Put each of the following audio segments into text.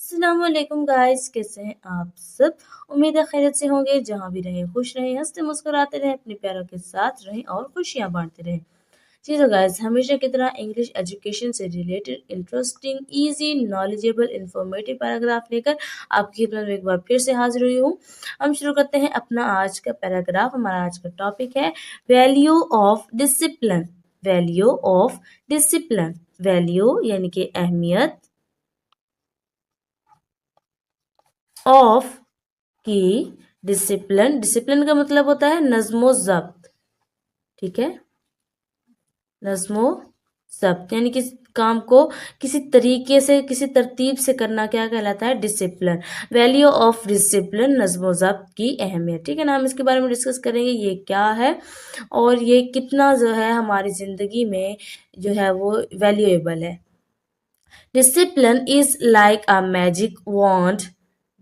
अस्सलामुअलैकुम गाइस, कैसे हैं आप सब। उम्मीद है खैरियत से होंगे। जहां भी रहें खुश रहें, हंसते मुस्कुराते रहें, अपने प्यारों के साथ रहें और खुशियां बांटते रहें। जी तो गाइस, हमेशा की तरह इंग्लिश एजुकेशन से related interesting, easy, knowledgeable, informative paragraph लेकर आपकी खिदमत में एक बार फिर से हाजिर हुई हूँ। हम शुरू करते हैं अपना आज का पैराग्राफ। हमारा आज का टॉपिक है value of discipline. Value of discipline, value यानी कि अहमियत, ऑफ की डिसिप्लिन। डिसिप्लिन का मतलब होता है नज्मो ज़ब्त। ठीक है, नज्मो ज़ब्त यानी कि काम को किसी तरीके से, किसी तरतीब से करना क्या कहलाता है, डिसिप्लिन। वैल्यू ऑफ डिसिप्लिन, नज्मो ज़ब्त की अहमियत। ठीक है ना, हम इसके बारे में डिस्कस करेंगे ये क्या है और ये कितना जो है हमारी ज़िंदगी में जो है वो वैल्यूएबल है। Discipline is like a magic wand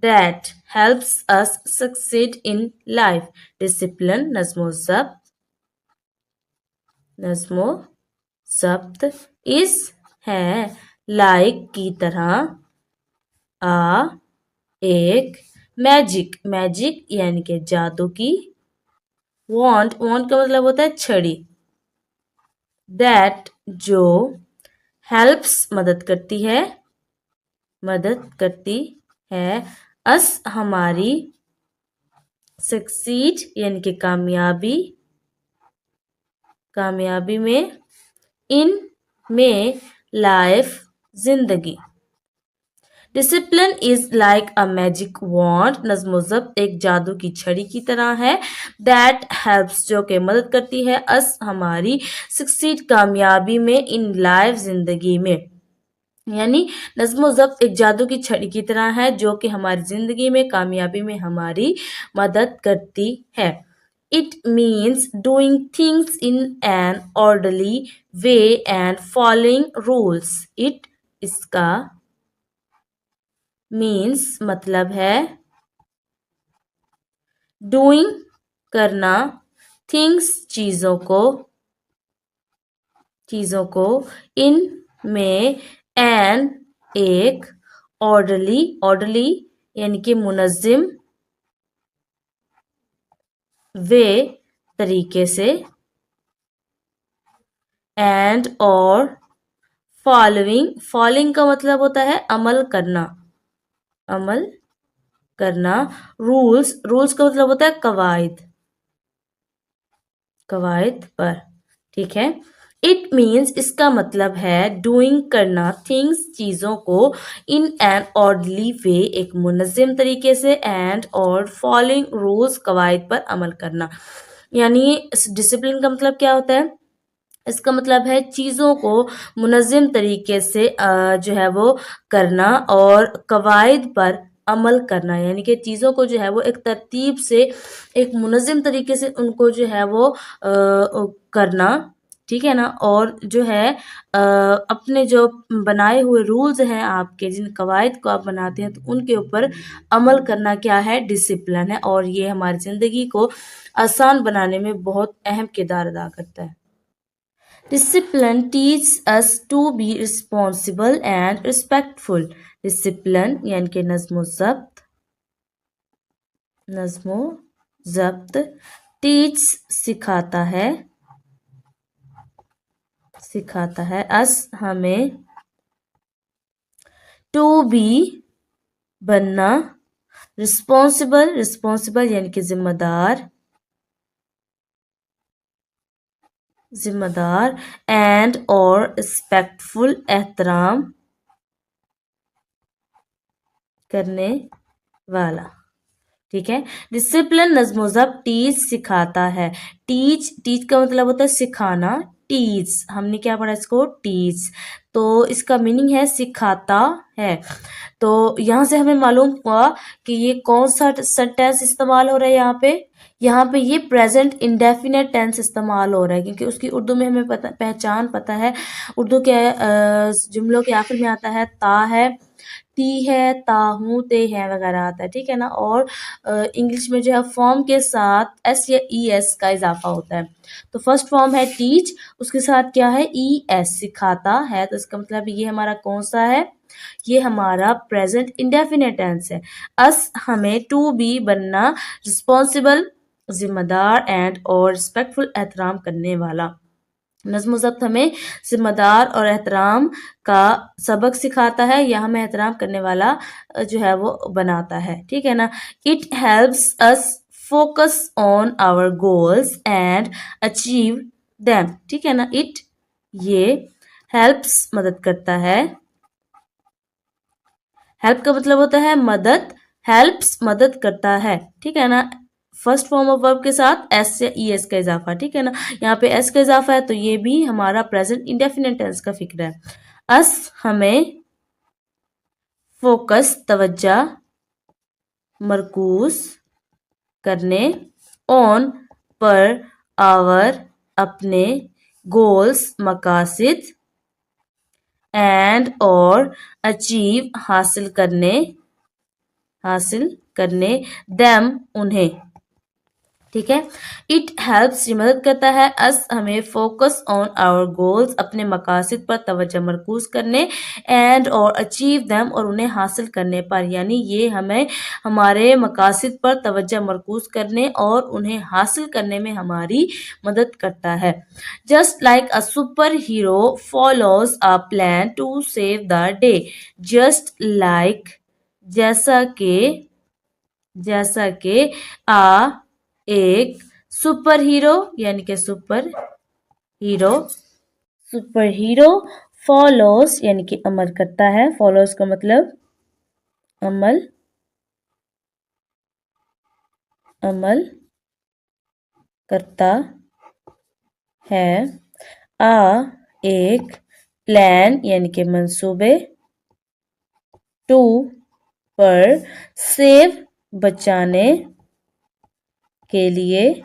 that helps us succeed in life. Discipline नज़्मो ज़ब्त is है like की तरह a एक मैजिक यानी कि जादू की, wand का मतलब होता है छड़ी, that जो, helps मदद करती है, अस हमारी, सक्सीड यानी कि कामयाबी में, इन में, लाइफ जिंदगी। Discipline is like a magic wand, नज़्मो ज़ब्त एक जादू की छड़ी की तरह है, दैट हेल्प्स जो कि मदद करती है, अस हमारी, सक्सीड कामयाबी में, इन लाइफ जिंदगी में। यानी नज़्मो ज़ब्त एक जादू की छड़ी की तरह है जो कि हमारी ज़िंदगी में, कामयाबी में हमारी मदद करती है। It means doing things in an orderly way and following rules. It इसका means मतलब है doing करना, things चीज़ों को in में, एन एक, ऑर्डरली यानी कि मुनज़्ज़म, वे तरीके से, एंड और फॉलोइंग का मतलब होता है अमल करना, रूल्स का मतलब होता है कवायद पर। ठीक है, इट मीन्स इसका मतलब है डूइंग करना, थिंग्स चीज़ों को, इन एन ऑर्डरली वे एक मुनज़्ज़म तरीके से, एंड और फॉलोइंग रूल्स कवायद पर अमल करना। यानी डिसिप्लिन का मतलब क्या होता है, इसका मतलब है चीज़ों को मुनज़्ज़म तरीके से जो है वो करना और कवायद पर अमल करना। यानी कि चीज़ों को जो है वो एक तरतीब से, एक मुनज़्ज़म तरीके से उनको जो है वो करना। ठीक है ना, और जो है अपने जो बनाए हुए रूल्स हैं आपके, जिन कवायद को आप बनाते हैं तो उनके ऊपर अमल करना क्या है, डिसिप्लिन है। और ये हमारी ज़िंदगी को आसान बनाने में बहुत अहम किरदार अदा करता है। Discipline teaches us to be responsible and respectful. Discipline यानी कि नज़्मो ज़ब्त, teach सिखाता है, अस हमें, to be बनना, रिस्पॉन्सिबल यानी कि जिम्मेदार, एंड और रिस्पेक्टफुल एहतराम करने वाला। ठीक है, डिसिप्लिन नज़्मो ज़ब्त टीच सिखाता है। टीच का मतलब होता है सिखाना, टीच हमने क्या पढ़ा इसको, टीच, तो इसका मीनिंग है सिखाता है। तो यहाँ से हमें मालूम हुआ कि ये कौन सा टेंस इस्तेमाल हो रहा है यहाँ पे ये प्रेजेंट इंडेफिनेट टेंस इस्तेमाल हो रहा है, क्योंकि उसकी उर्दू में हमें पहचान पता है। उर्दू के जुमलों के आखिर में आता है ता है, ती है, ता हूँ, ते हैं वगैरह आता है, ठीक है ना। और इंग्लिश में जो है फॉर्म के साथ एस या ई एस का इजाफा होता है। तो फर्स्ट फॉर्म है टीच, उसके साथ क्या है ई एस, सिखाता है, तो इसका मतलब ये हमारा कौन सा है, ये हमारा प्रेजेंट इंडेफिनिट टेंस है। अस हमें टू बी बनना, रिस्पॉन्सिबल जिम्मेदार एंड और रिस्पेक्टफुल एहतराम करने वाला। नज़्म ज़ब्त हमें जिम्मेदार और एहतराम का सबक सिखाता है या हमें एहतराम करने वाला जो है वो बनाता है, ठीक है ना। It helps us focus on our goals and achieve them, ठीक है ना। इट ये हेल्प्स मदद करता है, हेल्प का मतलब होता है मदद, हेल्प्स मदद करता है, ठीक है ना। फर्स्ट फॉर्म ऑफ वर्ब के साथ एस या ई एस का इजाफा, ठीक है ना। यहाँ पे एस का इजाफा है तो ये भी हमारा प्रेजेंट इंडेफिनिट टेंस का फिक्र है। अस हमें फोकस तवज्जा मरकूज करने, ऑन पर आवर अपने, गोल्स मकासिद, एंड और अचीव हासिल करने देम उन्हें, ठीक है। इट हेल्प्स ये मदद करता है, अस हमें फोकस ऑन आवर गोल्स अपने मकासद पर तवज्जो मरकूज करने, एंड और अचीव देम और उन्हें हासिल करने पर, यानी ये हमें हमारे मकासद पर तवज्जो मरकूज करने और उन्हें हासिल करने में हमारी मदद करता है। Just like a superhero follows a plan to save the day, just like जैसा कि आ एक सुपर हीरो यानी कि सुपर हीरो फॉलोस यानी कि अमल करता है, फॉलोस का मतलब अमल करता है, आ एक प्लान यानी कि मंसूबे, टू पर, सेव बचाने के लिए,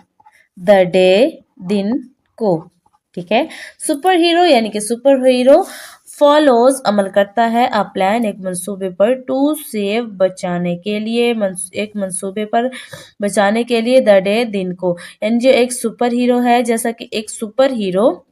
द डे दिन को, ठीक है। सुपर हीरो यानी कि सुपर हीरो फॉलोज अमल करता है, अ प्लान एक मंसूबे पर, टू सेव बचाने के लिए एक मंसूबे पर बचाने के लिए, द डे दिन को, यानी जो एक सुपर हीरो है, जैसा कि एक सुपर हीरो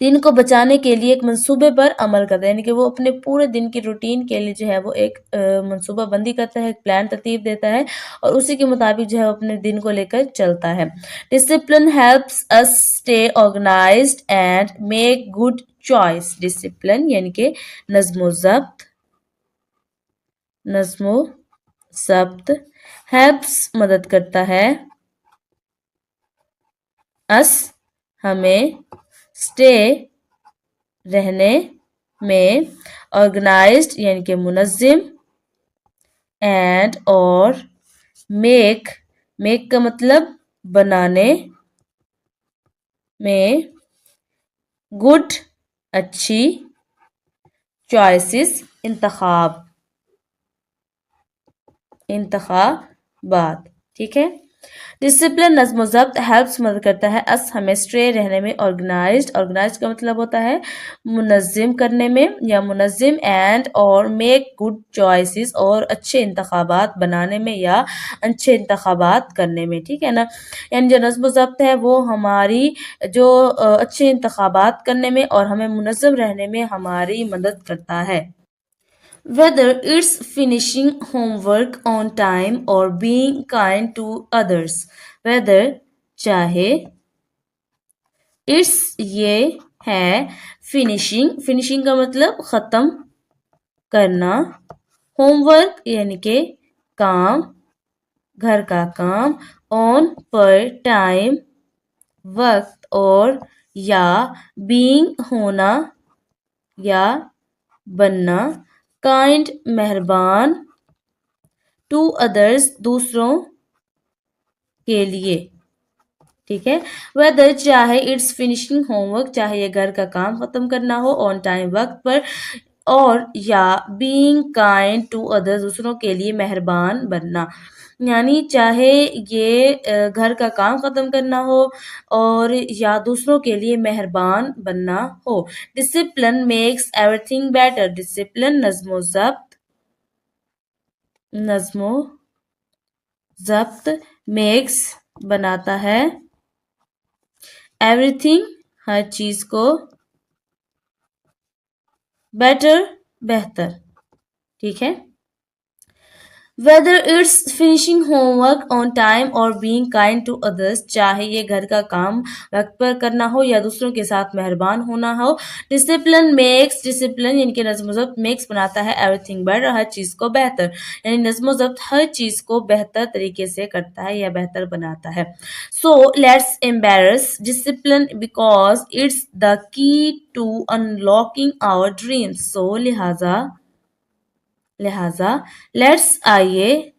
दिन को बचाने के लिए एक मंसूबे पर अमल करता है, यानी कि वो अपने पूरे दिन की रूटीन के लिए जो है वो एक मंसूबा बंदी करता है, एक प्लान तरतीब देता है और उसी के मुताबिक जो है अपने दिन को लेकर चलता है। Discipline helps us stay organised and make good choice. Discipline यानी कि नज़्म ज़ब्त हेल्प्स मदद करता है, अस हमें स्टे रहने में, ऑर्गेनाइज्ड यानी कि मुनज़्ज़म, एंड और मेक का मतलब बनाने में, गुड अच्छी, चॉइसेस इंतखाबात, ठीक है। डिसिप्लिन नज़्म ज़ब्त हेल्प्स मदद करता है, अस हमें स्ट्रे रहने में, ऑर्गेनाइज्ड का मतलब होता है मुनज़्ज़म करने में या मुनज़्ज़म, एंड और मेक गुड चॉइसेस और अच्छे इंतखाबात बनाने में या अच्छे इंतखाबात करने में, ठीक है ना। यानी जो नज़्म ज़ब्त है वो हमारी जो अच्छे इंतखाबात करने में और हमें मुनज़्ज़म रहने में हमारी मदद करता है। Whether it's finishing homework on time or being kind to others, whether चाहे, it's ये है, फिनिशिंग का मतलब ख़त्म करना, होमवर्क यानी कि काम, घर का काम, ऑन पर, टाइम वक्त, और या बीइंग होना या बनना, काइंड मेहरबान, टू अदर्स दूसरों के लिए, ठीक है। वेदर चाहे इट्स फिनिशिंग होमवर्क चाहे ये घर का काम खत्म करना हो ऑन टाइम वक्त पर, और या बीइंग काइंड टू अदर्स दूसरों के लिए मेहरबान बनना, यानी चाहे ये घर का काम ख़त्म करना हो और या दूसरों के लिए मेहरबान बनना हो। Discipline makes everything better, discipline नज़्म ज़ब्त नज़्मो ज़ब्त मेक्स बनाता है एवरीथिंग हर चीज को बेटर बेहतर। ठीक है। Whether it's finishing homework on time or being kind to others, चाहे ये घर का काम वक्त पर करना हो या दूसरों के साथ मेहरबान होना हो। डिसिप्लिन यानी कि नज़्म ज़ब्त मेक्स बनाता है एवरीथिंग बेटर हर चीज को बेहतर, यानी नज़्म ज़ब्त हर चीज को बेहतर तरीके से करता है या बेहतर बनाता है। So let's embrace discipline because it's the key to unlocking our dreams. So लिहाजा लेट्स आइए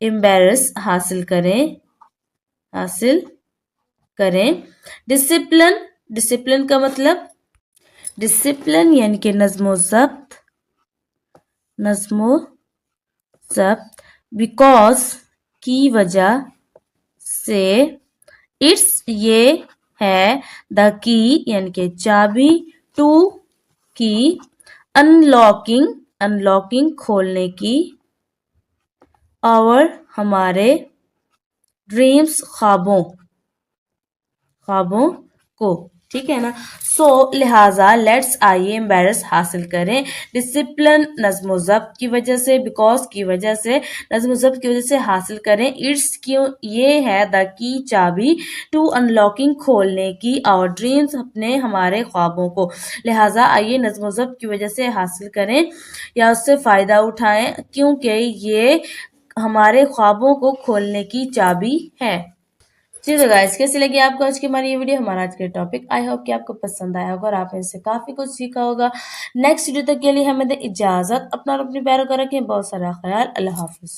एम्बेरस हासिल करें डिसिप्लिन का मतलब डिसिप्लिन यानी कि नज़्मो ज़ब्त बिकॉज की वजह से इट्स ये है द की यानी कि चाबी टू की अनलॉकिंग खोलने की और हमारे ड्रीम्स ख्वाबों को। ठीक है ना। सो लिहाजा लेट्स आइए एम्बेरस हासिल करें डिसिप्लिन नज़्म ज़ब्त की वजह से, बिकॉज की वजह से, नज़्म ज़ब्त की वजह से हासिल करें इट्स क्यों ये है द की चाबी टू अनलॉकिंग खोलने की और ड्रीम्स अपने हमारे ख्वाबों को। लिहाजा आइए नज़्म ज़ब्त की वजह से हासिल करें या उससे फ़ायदा उठाएं क्योंकि ये हमारे ख्वाबों को खोलने की चाबी है। चलिए गाइस, कैसी लगी आपको आज की हमारी ये वीडियो, हमारा आज का टॉपिक। आई होप कि आपको पसंद आया होगा और आपने इससे काफी कुछ सीखा होगा। नेक्स्ट वीडियो तक के लिए हमें दे इजाजत। अपना और अपने प्यारों का रखें बहुत सारा ख्याल। अल्लाह हाफिज।